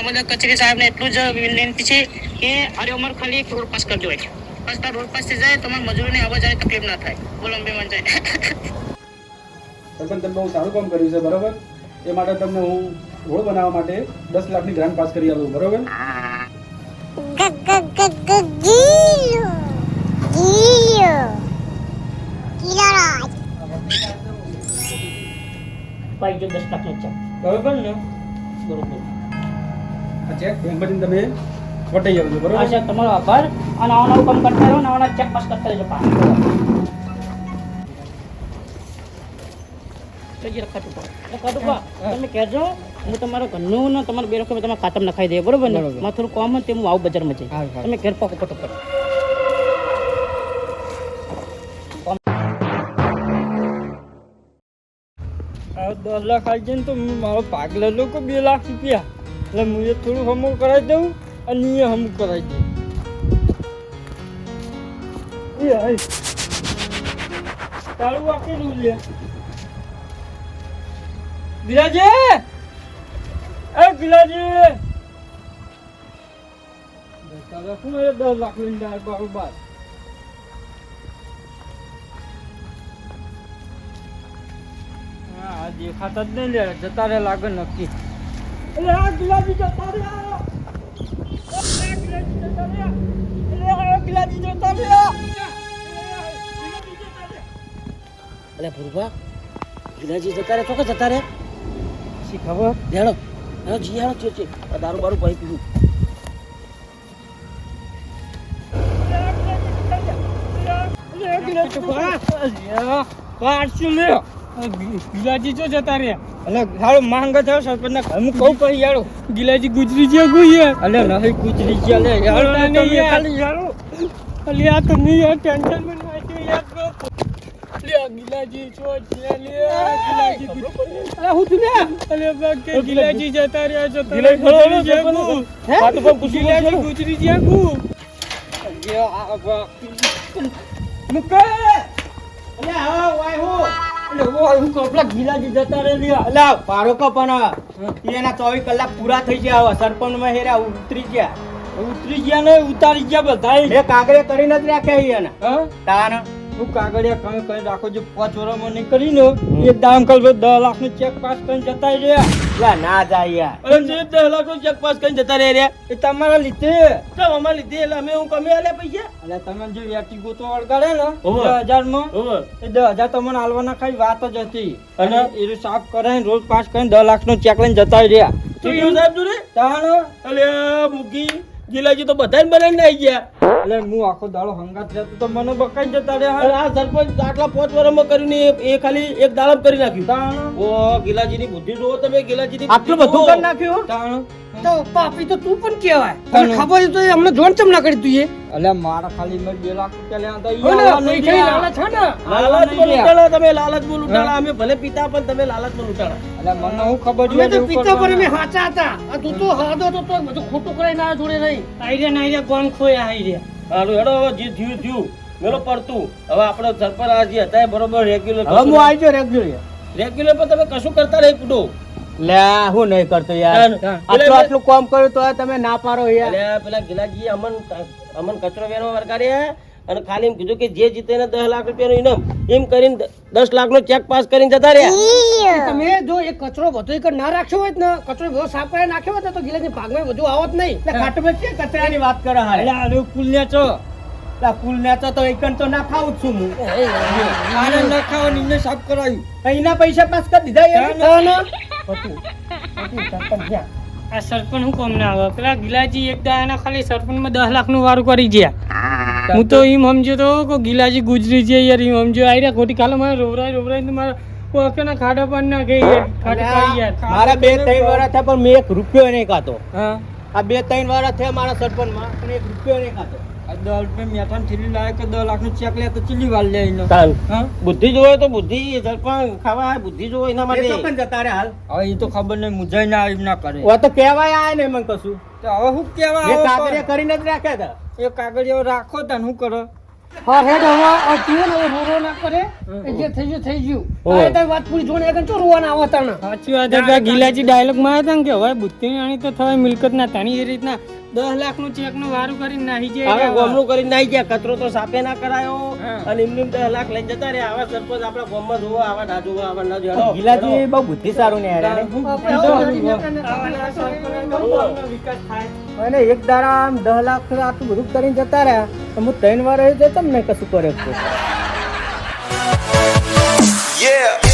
મામલતદાર કચેરી સાહેબને એટલું જ વિનંતી છે કે અરે અમારે ખાલી એક રોડ પાસ કરી દેવાય છે. બસ તાર રોડ પાસ થઈ જાય તમારે મજૂરોને આવવા જવાની તકલીફ ના થાય. બોલો અંબે માન જાય. સરપંચ તમે બહુ સારું કામ કર્યું છે, બરોબર. એ માટે તમને હું રોડ બનાવવા માટે 10 લાખની ગ્રાન્ટ પાસ કરી આલું, બરોબર. ભાઈ જો 10 લાખનો ચેક. બરોબર ને? બરોબર. આ ચેક બેંકમાંથી તમે વટાઈ આવજો, બરોબર. આ સાહેબ તમારો આભાર અને આવા નવું કામ કરતા રહો ને આવા ચેક પાસ કરતા રહેજો પાછું. તમે કહેજો હું તમારા ઘરનું ને તમારા બે રકમ તમારા ખાતામાં નખાઈ દે, બરોબર ને? મારે થોડું કામ હોય તે હું આવું બજારમાં જઈ. તમે ઘેર પાકો ફટોફટ. આ 10 લાખ આવી જાય ને તો મારો પાગલા લોકો 2 લાખ રૂપિયા એટલે હું એ થોડું હમું કરાવી દઉં અને એ હમું કરાવી દઉં. તારું વાકેલું લે ગિલાજી, એ ગિલાજી તારા શું 10 લાખ લઈને જાય બરોબર. હા દેખાતા જ નહીં લે, જતા રે લાગે નક્કી. એટલે આ ગિલાજી જતા રે, ગિલાજી જતા રે. અરે ભુરભા ગિલાજી જતા રે તો કે જતા રે શી ખબર હેડો હેડો જી હેડો છે દારૂ બારૂ પાઈ પીવું. ગિલાજી જો જતા રે એટલે સારું માંગ થયો સરપંચ હું કહું પછી યારો ગિલાજી ગુજરી ગયા ગુઈએ અલે નહીં ગુજરી ગયા લે યાર ખાલી યારો અલે આ તો નહીં યાર ટેન્શન માં નાખ્યો યાર લે ગિલાજી છો લે ગિલાજી અરે હું તું લે અલે બાકે ગિલાજી જતા રહ્યા છો ગિલાજી જાગુ હે આ તો ગિલાજી ગુજરી જાગુ યે આ બા મુકે અલે હા વાય હો હું કપડા ગિલાજી જતા રે અલા પારો કો પણ એના 24 કલાક પૂરા થઈ ગયા સરપંચ માં હેરા ઉતરી ગયા ને ઉતારી ગયા બધા એ કાગરે કરીને જ રાખ્યા એને હા તાન હું કાગળિયા કઈ રાખો જો 5 વર્ષમાં નહીં કરીને એક દામ કર 10 લાખ નું ચેક પાસ કરીને જતા રહ્યા લા ના જાય યાર અરે જે 10 લાખ નું ચેક પાસ કરીને જતા રહ્યા એ તમારા લીધે તો અમાર લીધે એટલે અમે હું કમે આલે પૈસા એટલે તમે જે વ્યાટી ગોતો વળગાડે ને 10,000 માં એ 10,000 તમને આલવાના ખાલી વાત જ હતી અને એ સાફ કરાઈને રોજ પાસ કરીને 10 લાખ નું ચેક લઈને જતા રહ્યા ઠીક સાહેબ જોડે તાણ અલે મુગી ગિલાજી તો બધાને બનાવીને આવી ગયા એટલે હું આખો દાડો હંગાત જતો તો મને બકાઈ જતા રહ્યા અને આ સરપંચ આટલા 5 વર્ષમાં કરીને એ ખાલી એક દાડમ કરી નાખ્યું તાણ ઓ ગિલાજીની બુદ્ધિ જોવો તમે ગિલાજીની આટલું બધું કરી નાખ્યું તાણ તો પાપી તો તું પણ કહેવાય તને ખબર તો અમને જોન ચમ ના કરી તું એ અલે મારા ખાલી મેં 2 લાખ રૂપિયા લેવા તો લાલચ માં લૂંટાણા તમે લાલચ માં લૂંટાણા અમે ભલે પિતા પણ તમે લાલચ માં લૂંટાણા અલે મને હું ખબર અમે તો પિતા પર અમે સાચા હતા આ તું તો હાદો તો બધું ખોટું કરાઈને આ જોડે રહી આઈડિયા ગોન ખોયા આઈડિયા હારું હેડો હવે જે થયું મેલો પડતું હવે આપણો સરપંચ આ જે હતા એ બરોબર રેગ્યુલર હવે હું આવી જો રેગ્યુલર પર તમે કશું કરતા રહી પૂડો લે હું નહીં કરતો યાર આટલું કામ કર્યું તો તમે ના પાડો યાર એટલે પેલા ગિલાજી અમન કચરો વેનો વરગાડે અને ખાલી એમ કીધું કે જે જીતે ને 10 લાખ રૂપિયાનું ઇનામ એમ કરીને 10 લાખનો ચેક પાસ કરીને જતા રહ્યા તમે જો એ કચરો બધો એક ના રાખ્યો હોય ને કચરો બધો સાફ કરી નાખ્યો હોય તો ગિલાજી ભાગમાં બધું આવત નહીં ખાટમાં છે કચરાની વાત કરે હારે એટલે આનો પુલ્યા છો ફૂલ ને તો એકન તો ના ખાવું જ છું હું આને ન ખાવા નિને સાફ કરાયું અહીંના પૈસા પાસ કરી દીધા આ સરપંચ હું કોમ ના આવે પેલા ગિલાજી એક દાના ખાલી સરપંચ માં 10 લાખ નું વારું કરી ગયા હું તો એમ સમજ્યો તો કે ગિલાજી ગુજરી છે યાર એમ સમજ્યો આઈરા ખોટી કાલે મારે રોવરાઈ મારા કોકના ખાડા પર ના ગઈ યાર ખાડા પાઈ યાર મારા 2-3 વર્ષ થયા પણ મેં 1 રૂપિયો નહીં ખાતો હા આ 2-3 વર્ષ થયા મારા સરપંચ માં પણ 1 રૂપિયો નહીં ખાતો આ 10 રૂપિયા મેઠાન થેલી લાવે કે 10 લાખ નું ચેક લે તો ચીલી વાલ લે એનો હા બુદ્ધિ જોવે તો બુદ્ધિ સરપંચ ખાવા બુદ્ધિ જોવે એના માટે પણ જતા રે હાલ હવે એ તો ખબર નહીં મુજાઈ ના આવી ના કરે ઓ તો કહેવાય આય ને મને કશું તો હવે હું કેવા મેં કાગળિયા કરીને જ રાખ્યા હતા એ કાગળિયો રાખો તને શું કરો હા હેડ હવે આ તું ને હવે રોરો ના કરે એ જે થઈ ગયું થઈ ગયું ઓહ. આ તારી વાત પૂરી જોને એકન ચો રોવાના આવા તને સાચી વાત છે પેલા ગિલાજી ડાયલોગ માં હતા ને કે હવે બુદ્ધિ આણી તો થવાય મિલકત ના તાણી એ રીતના 10 લાખ નું ચેક નું વારું કરીને નાહી હવે જાય ગોમનું કરીને નાઈ ગયા કચરો તો સાપે ના કરાયો અને એમને 10 લાખ લઈને જતા રહ્યા આવા સરપંચ આપણા ગામમાં જોવો આવા ના જોવો આવા ના જોવો ગિલાજી બહુ બુદ્ધિ સારું ને યાર આપણે આવો ગાડી નીકળે વિકાસ થાય અને એક દાડા આમ 10 લાખ આટલું બધું કરીને જતા રહ્યા તો હું 3 વાર જતો ને કશું કરે Yeah.